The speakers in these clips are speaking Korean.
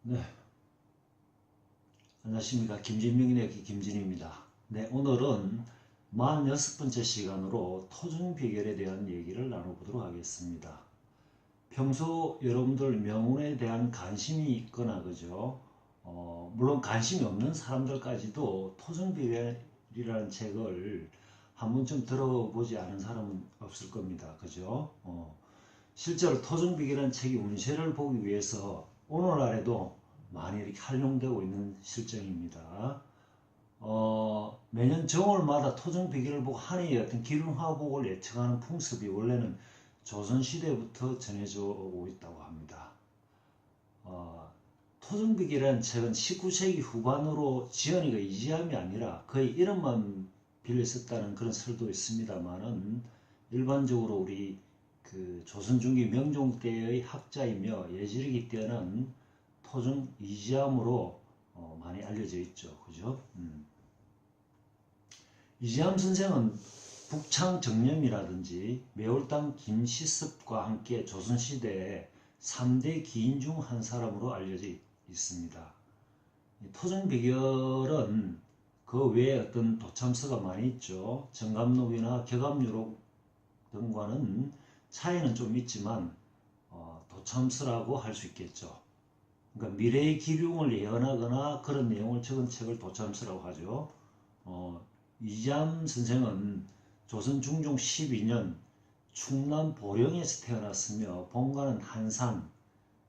네, 안녕하십니까. 김진명인의 김진입니다. 네, 오늘은 46번째 시간으로 토중 비결에 대한 얘기를 나눠보도록 하겠습니다. 평소 여러분들 명운에 대한 관심이 있거나 그죠? 물론 관심이 없는 사람들까지도 토중 비결이라는 책을 한 번쯤 들어보지 않은 사람은 없을 겁니다. 그죠? 실제로 토중 비결이라는 책이 운세를 보기 위해서 오늘날에도 많이 이렇게 활용되고 있는 실정입니다. 매년 정월마다 토종 비결을 보고 한 해의 어떤 기운화복을 예측하는 풍습이 원래는 조선시대부터 전해져 오고 있다고 합니다. 토종 비결이라는 책은 19세기 후반으로 지연이가 이지함이 아니라 거의 이름만 빌려 썼다는 그런 설도 있습니다만은 일반적으로 우리 그 조선 중기 명종 때의 학자이며 예지력이 뛰어난 토종 이지함으로 많이 알려져 있죠. 그죠? 이지함 선생은 북창 정념이라든지 매월당 김시습과 함께 조선시대의 3대 기인 중 한 사람으로 알려져 있습니다. 토종 비결은 그 외에 어떤 도참서가 많이 있죠. 정감록이나 격암유록 등과는 차이는 좀 있지만 도참서라고 할 수 있겠죠. 그러니까 미래의 기륭을 예언하거나 그런 내용을 적은 책을 도참서라고 하죠. 이지함 선생은 조선 중종 12년 충남 보령에서 태어났으며 본가는 한산,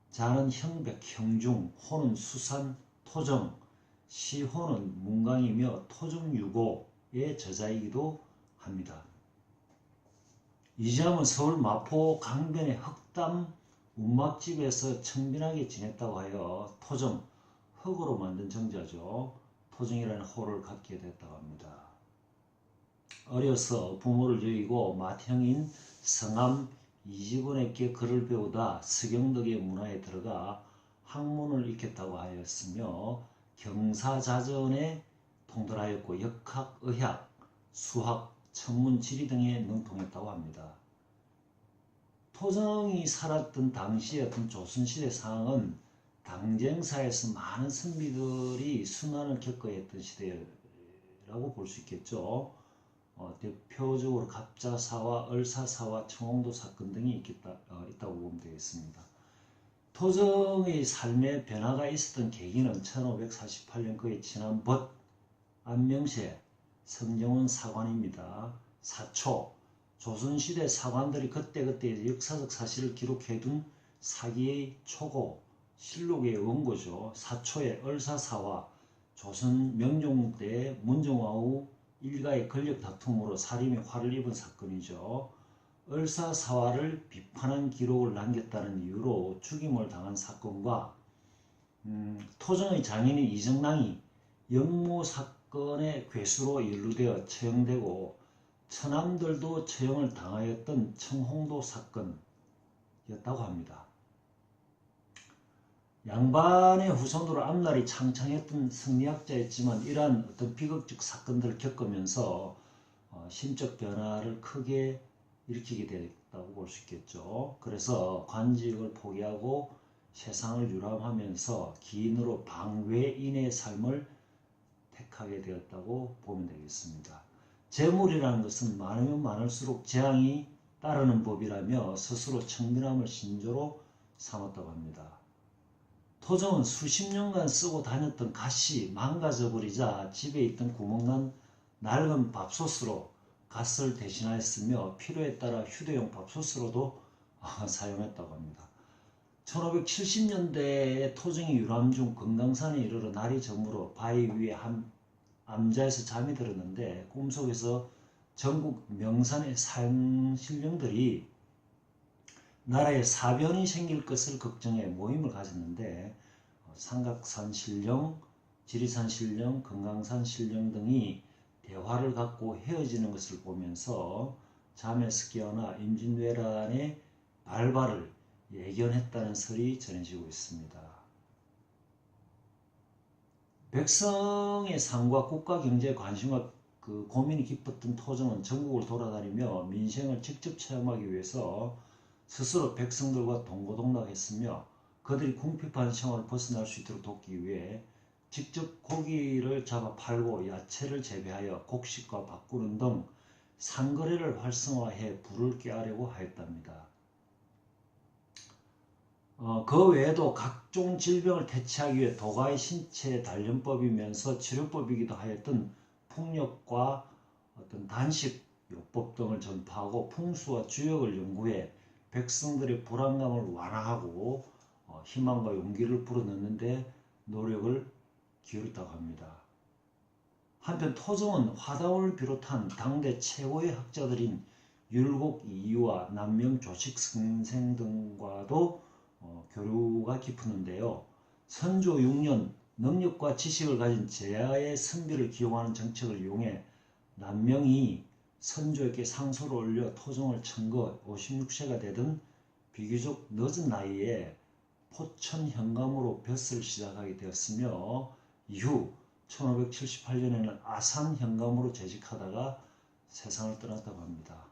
자는 형백, 형중, 호는 수산, 토정, 시호는 문강이며 토정유고의 저자이기도 합니다. 이지함은 서울 마포 강변의 흑담 운막집에서 청빈하게 지냈다고 하여 토정, 흙으로 만든 정자죠. 토정이라는 호를 갖게 됐다고 합니다. 어려서 부모를 여의고 맏형인 성암 이직원에게 글을 배우다 서경덕의 문화에 들어가 학문을 익혔다고 하였으며 경사자전에 통달하였고 역학, 의학, 수학, 천문, 지리 등에 능통했다고 합니다. 토정이 살았던 당시의 어떤 조선시대 상황은 당쟁사에서 많은 선비들이 순환을 겪어야 했던 시대라고 볼 수 있겠죠. 대표적으로 갑자사와 을사사와 청홍도 사건 등이 있다고 보면 되겠습니다. 토정의 삶의 변화가 있었던 계기는 1548년 그의 친한 벗 안명세 성정원 사관입니다. 사초 조선시대 사관들이 그때그때 역사적 사실을 기록해둔 사기의 초고 실록의 원고죠. 사초의 을사사와 조선 명종 때 문정왕후 일가의 권력 다툼으로 살인의 화를 입은 사건이죠. 을사사화를 비판한 기록을 남겼다는 이유로 죽임을 당한 사건과 토정의 장인인 이정랑이 영모 사건의 괴수로 연루되어 처형되고 처남들도 처형을 당하였던 청홍도 사건이었다고 합니다. 양반의 후손으로 앞날이 창창했던 성리학자였지만 이러한 어떤 비극적 사건들을 겪으면서 심적 변화를 크게 일으키게 됐다고 볼 수 있겠죠. 그래서 관직을 포기하고 세상을 유람하면서 기인으로 방외인의 삶을 택하게 되었다고 보면 되겠습니다. 재물이라는 것은 많으면 많을수록 재앙이 따르는 법이라며 스스로 청빈함을 신조로 삼았다고 합니다. 토정은 수십 년간 쓰고 다녔던 갓이 망가져버리자 집에 있던 구멍난 낡은 밥솥으로 갓을 대신하였으며 필요에 따라 휴대용 밥솥으로도 사용했다고 합니다. 1570년대에 토정이 유람 중 금강산에 이르러 날이 저물어 바위 위에 한 암자에서 잠이 들었는데 꿈속에서 전국 명산의 산신령들이 나라에 사변이 생길 것을 걱정해 모임을 가졌는데 삼각산 신령, 지리산 신령, 금강산 신령 등이 대화를 갖고 헤어지는 것을 보면서 잠에서 깨어나 임진왜란의 발발을 예견했다는 설이 전해지고 있습니다. 백성의 삶과 국가 경제에 관심과 고민이 깊었던 토정은 전국을 돌아다니며 민생을 직접 체험하기 위해서 스스로 백성들과 동고동락했으며 그들이 궁핍한 생활을 벗어날 수 있도록 돕기 위해 직접 고기를 잡아 팔고 야채를 재배하여 곡식과 바꾸는 등 상거래를 활성화해 부를 꾀하려고 하였답니다. 그 외에도 각종 질병을 퇴치하기 위해 도가의 신체 단련법이면서 치료법이기도 하였던 풍력과 어떤 단식 요법 등을 전파하고 풍수와 주역을 연구해 백성들의 불안감을 완화하고 희망과 용기를 불어넣는데 노력을 기울였다고 합니다. 한편 토종은 화다원을 비롯한 당대 최고의 학자들인 율곡 이이와 남명 조식 선생 등과도 교류가 깊었는데요. 선조 6년 능력과 지식을 가진 제야의 선비를 기용하는 정책을 이용해 남명이 선조에게 상소를 올려 토종을 청거 56세가 되던 비교적 늦은 나이에 포천 현감으로 벼슬을 시작하게 되었으며 이후 1578년에는 아산 현감으로 재직하다가 세상을 떠났다고 합니다.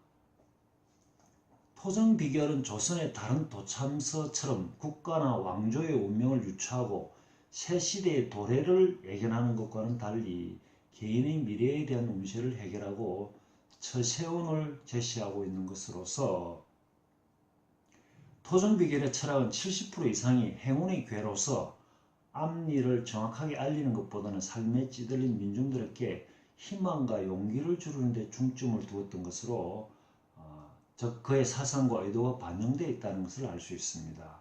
토종 비결은 조선의 다른 도참서처럼 국가나 왕조의 운명을 유추하고 새 시대의 도래를 예견하는 것과는 달리 개인의 미래에 대한 운세를 해결하고 처세운을 제시하고 있는 것으로서 토종 비결의 철학은 70% 이상이 행운의 괴로서 앞일을 정확하게 알리는 것보다는 삶에 찌들린 민중들에게 희망과 용기를 주는 데 중점을 두었던 것으로 즉 그의 사상과 의도가 반영되어 있다는 것을 알 수 있습니다.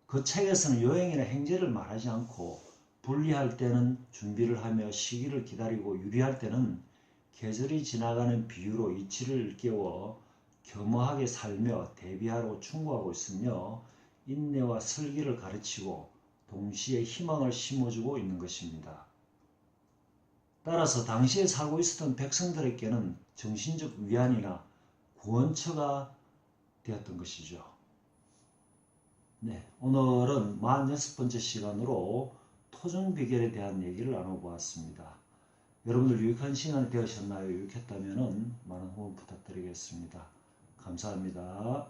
그 책에서는 요행이나 행제를 말하지 않고 불리할 때는 준비를 하며 시기를 기다리고 유리할 때는 계절이 지나가는 비유로 이치를 일깨워 겸허하게 살며 대비하라고 충고하고 있으며 인내와 슬기를 가르치고 동시에 희망을 심어주고 있는 것입니다. 따라서 당시에 살고 있었던 백성들에게는 정신적 위안이나 구원처가 되었던 것이죠. 네, 오늘은 46번째 시간으로 토종 비결에 대한 얘기를 나눠보았습니다. 여러분들 유익한 시간이 되셨나요? 유익했다면 많은 후원 부탁드리겠습니다. 감사합니다.